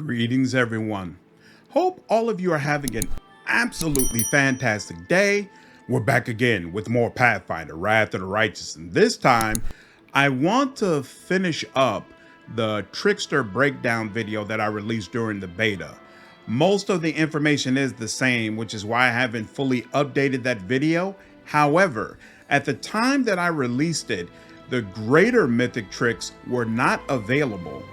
Greetings, everyone. Hope all of you are having an absolutely fantastic day. We're back again with more Pathfinder, Wrath of the Righteous, and this time I want to finish up the Trickster breakdown video that I released during the beta. Most of the information is the same, which is why I haven't fully updated that video. However, at the time that I released it, the greater mythic tricks were not available,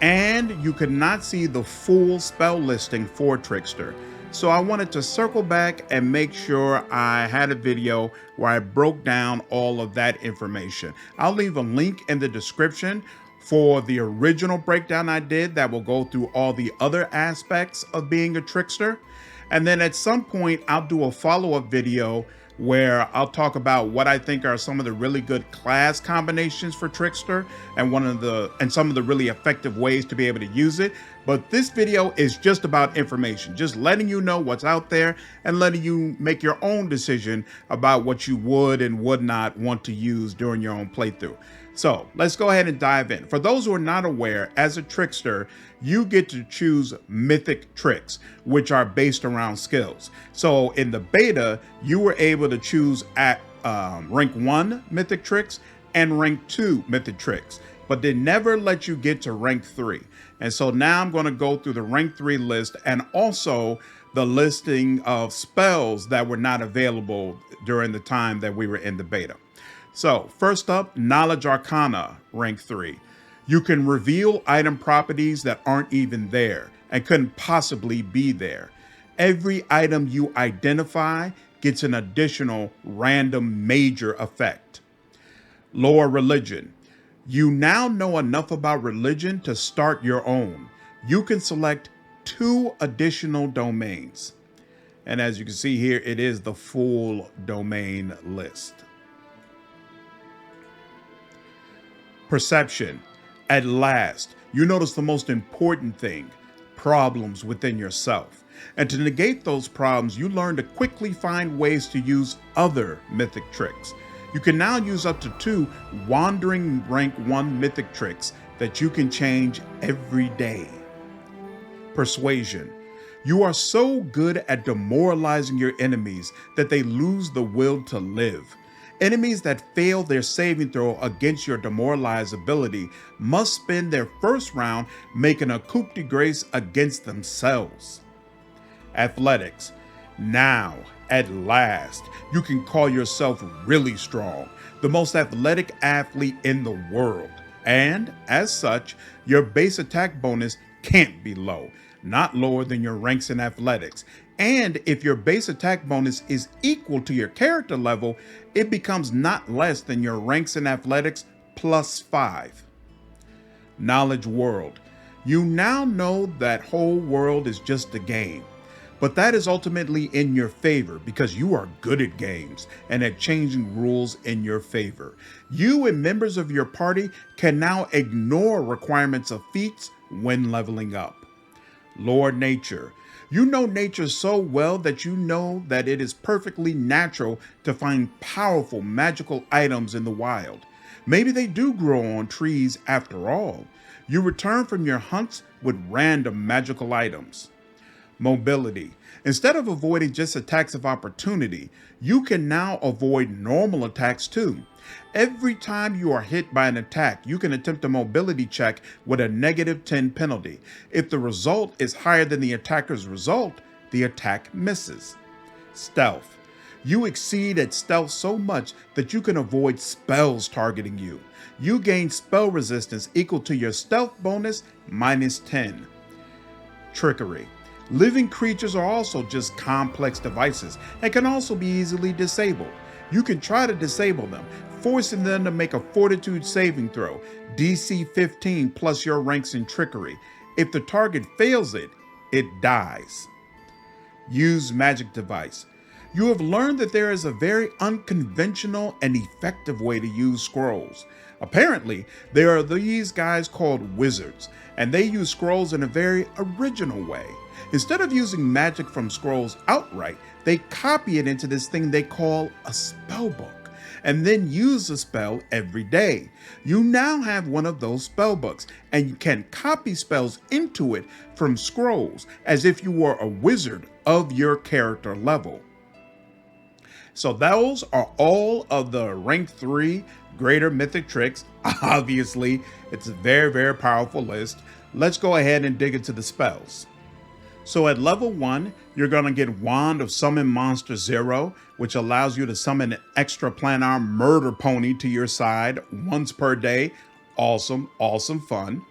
and you could not see the full spell listing for Trickster. So I wanted to circle back and make sure I had a video where I broke down all of that information. I'll leave a link in the description for the original breakdown I did that will go through all the other aspects of being a trickster. And then at some point, I'll do a follow-up video where I'll talk about what I think are some of the really good class combinations for Trickster and some of the really effective ways to be able to use it. But this video is just about information, just letting you know what's out there and letting you make your own decision about what you would and would not want to use during your own playthrough. So let's go ahead and dive in. For those who are not aware, as a trickster, you get to choose mythic tricks, which are based around skills. So in the beta, you were able to choose at rank 1 mythic tricks and rank 2 mythic tricks, but they never let you get to rank 3. And so now I'm going to go through the rank 3 list and also the listing of spells that were not available during the time that we were in the beta. So first up, Knowledge Arcana, rank 3. You can reveal item properties that aren't even there and couldn't possibly be there. Every item you identify gets an additional random major effect. Lore Religion. You now know enough about religion to start your own. You can select 2 additional domains. And as you can see here, it is the full domain list. Perception. At last, you notice the most important thing, problems within yourself. And to negate those problems, you learn to quickly find ways to use other mythic tricks. You can now use up to 2 wandering rank 1 mythic tricks that you can change every day. Persuasion. You are so good at demoralizing your enemies that they lose the will to live. Enemies that fail their saving throw against your demoralized ability must spend their first round making a coup de grace against themselves. Athletics. Now, at last, you can call yourself really strong, the most athletic athlete in the world. And as such, your base attack bonus can't be low, not lower than your ranks in athletics. And if your base attack bonus is equal to your character level, it becomes not less than your ranks in athletics plus 5. Knowledge World. You now know that whole world is just a game, but that is ultimately in your favor because you are good at games and at changing rules in your favor. You and members of your party can now ignore requirements of feats when leveling up. Lord Nature. You know nature so well that you know that it is perfectly natural to find powerful magical items in the wild. Maybe they do grow on trees after all. You return from your hunts with random magical items. Mobility. Instead of avoiding just attacks of opportunity, you can now avoid normal attacks too. Every time you are hit by an attack, you can attempt a mobility check with a -10 penalty. If the result is higher than the attacker's result, the attack misses. Stealth. You exceed at stealth so much that you can avoid spells targeting you. You gain spell resistance equal to your stealth bonus -10. Trickery. Living creatures are also just complex devices and can also be easily disabled. You can try to disable them, forcing them to make a fortitude saving throw, DC 15 plus your ranks in trickery. If the target fails it, it dies. Use magic device. You have learned that there is a very unconventional and effective way to use scrolls. Apparently, there are these guys called wizards, and they use scrolls in a very original way. Instead of using magic from scrolls outright, they copy it into this thing they call a spellbook. and then use the spell every day. You now have one of those spell books, and you can copy spells into it from scrolls as if you were a wizard of your character level. So those are all of the rank 3 greater mythic tricks. Obviously, it's a very, very powerful list. Let's go ahead and dig into the spells. So at level 1, you're going to get Wand of Summon Monster 0, which allows you to summon an extra planar murder pony to your side once per day. Awesome, awesome fun.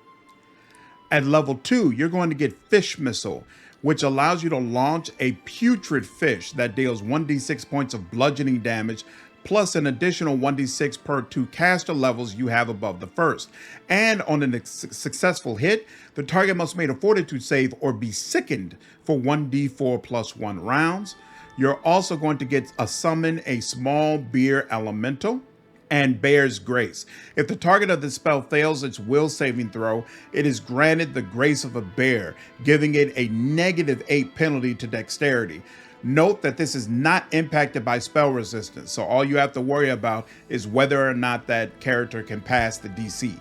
At level 2, you're going to get Fish Missile, which allows you to launch a putrid fish that deals 1d6 points of bludgeoning damage, plus an additional 1d6 per 2 caster levels you have above the first. And on a successful hit, the target must make a fortitude save or be sickened for 1d4 plus 1 rounds. You're also going to get a summon a small beer elemental and Bear's Grace. If the target of the spell fails its will saving throw, it is granted the grace of a bear, giving it a -8 penalty to dexterity. Note that this is not impacted by spell resistance, so all you have to worry about is whether or not that character can pass the DC.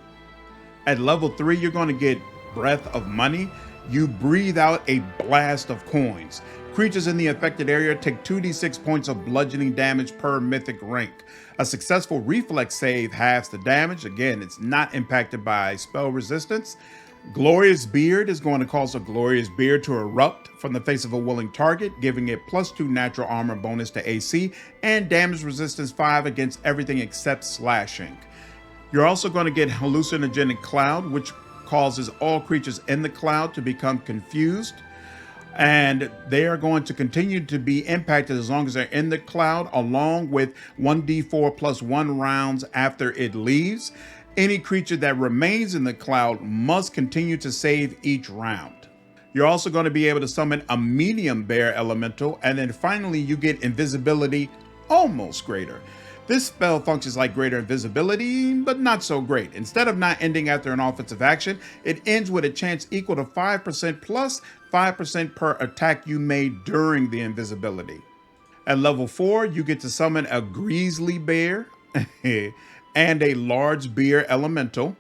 At level 3, you're going to get Breath of Money. You breathe out a blast of coins. Creatures in the affected area take 2d6 points of bludgeoning damage per mythic rank. A successful reflex save halves the damage. Again, it's not impacted by spell resistance. Glorious Beard is going to cause a Glorious Beard to erupt from the face of a willing target, giving it +2 natural armor bonus to AC and damage resistance 5 against everything except slashing. You're also going to get Hallucinogenic Cloud, which causes all creatures in the cloud to become confused. And they are going to continue to be impacted as long as they're in the cloud, along with 1d4 plus 1 rounds after it leaves. Any creature that remains in the cloud must continue to save each round. You're also going to be able to summon a medium bear elemental, and then finally you get invisibility almost greater. This spell functions like greater invisibility, but not so great. Instead of not ending after an offensive action, it ends with a chance equal to 5% plus 5% per attack you made during the invisibility. At level 4, you get to summon a grizzly bear and a large bear elemental.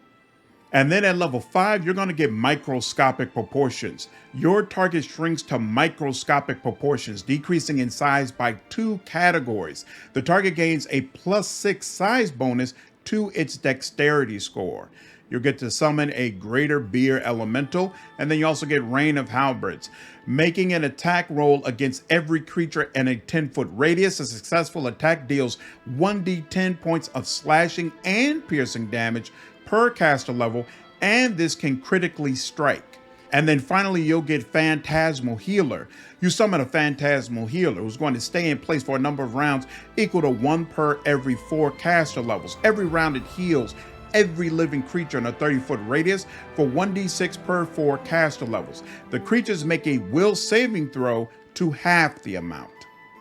And then at level 5, you're going to get Microscopic Proportions. Your target shrinks to microscopic proportions, decreasing in size by 2 categories. The target gains a +6 size bonus to its dexterity score. You'll get to summon a greater beer elemental, and then you also get Rain of Halberds. Making an attack roll against every creature in a 10-foot radius. A successful attack deals 1d10 points of slashing and piercing damage per caster level, and this can critically strike. And then finally, you'll get Phantasmal Healer. You summon a Phantasmal Healer who's going to stay in place for a number of rounds equal to 1 per every 4 caster levels. Every round it heals every living creature in a 30-foot radius for 1d6 per 4 caster levels. The creatures make a will saving throw to half the amount.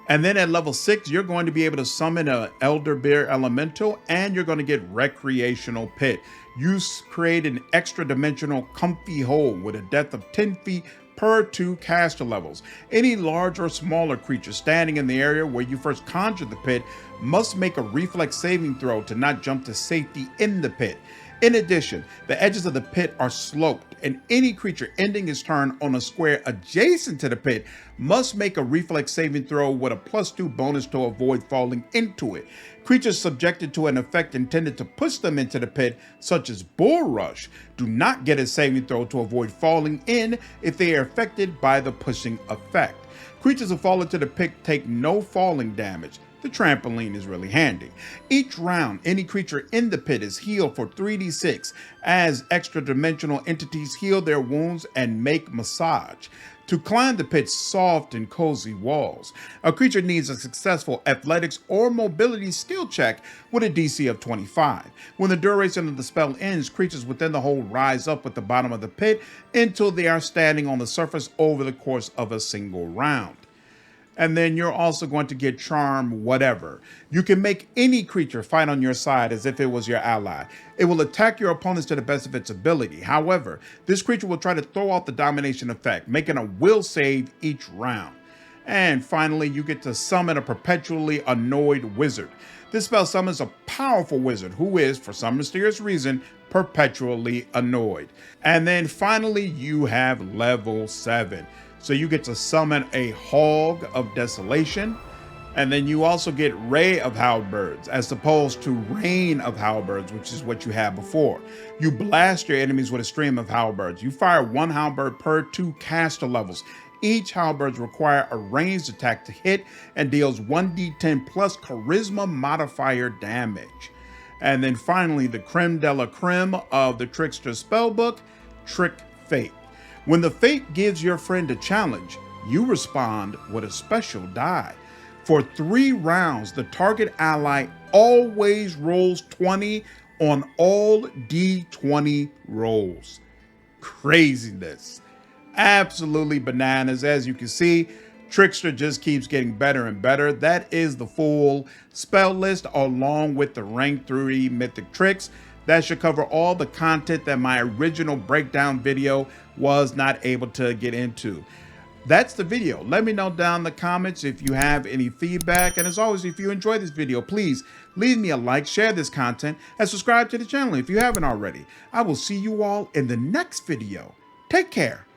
And then at level 6, you're going to be able to summon an Elder Bear Elemental, and you're going to get Recreational Pit. You create an extra dimensional comfy hole with a depth of 10 feet per 2 caster levels. Any large or smaller creature standing in the area where you first conjured the pit must make a reflex saving throw to not jump to safety in the pit. In addition, the edges of the pit are sloped, and any creature ending its turn on a square adjacent to the pit must make a reflex saving throw with a +2 bonus to avoid falling into it. Creatures subjected to an effect intended to push them into the pit, such as Bull Rush, do not get a saving throw to avoid falling in if they are affected by the pushing effect. Creatures who fall into the pit take no falling damage. The trampoline is really handy. Each round, any creature in the pit is healed for 3d6 as extra dimensional entities heal their wounds and make massage. To climb the pit's soft and cozy walls, a creature needs a successful athletics or mobility skill check with a DC of 25. When the duration of the spell ends, creatures within the hole rise up at the bottom of the pit until they are standing on the surface over the course of a single round. And then you're also going to get Charm Whatever. You can make any creature fight on your side as if it was your ally. It will attack your opponents to the best of its ability. However, this creature will try to throw off the domination effect, making a will save each round. And finally, you get to summon a perpetually annoyed wizard. This spell summons a powerful wizard who is, for some mysterious reason, perpetually annoyed. And then finally, you have level 7. So you get to summon a Hog of Desolation. And then you also get Ray of Halberds, as opposed to Rain of Halberds, which is what you had before. You blast your enemies with a stream of halberds. You fire 1 halberd per 2 caster levels. Each halberds require a ranged attack to hit and deals 1d10 plus charisma modifier damage. And then finally, the creme de la creme of the Trickster Spellbook, Trick Fate. When the Fate gives your friend a challenge, you respond with a special die. For 3 rounds, the target ally always rolls 20 on all d20 rolls. Craziness. Absolutely bananas. As you can see, Trickster just keeps getting better and better. That is the full spell list along with the rank 3 mythic tricks. That should cover all the content that my original breakdown video was not able to get into. That's the video. Let me know down in the comments if you have any feedback. And as always, if you enjoyed this video, please leave me a like, share this content, and subscribe to the channel if you haven't already. I will see you all in the next video. Take care.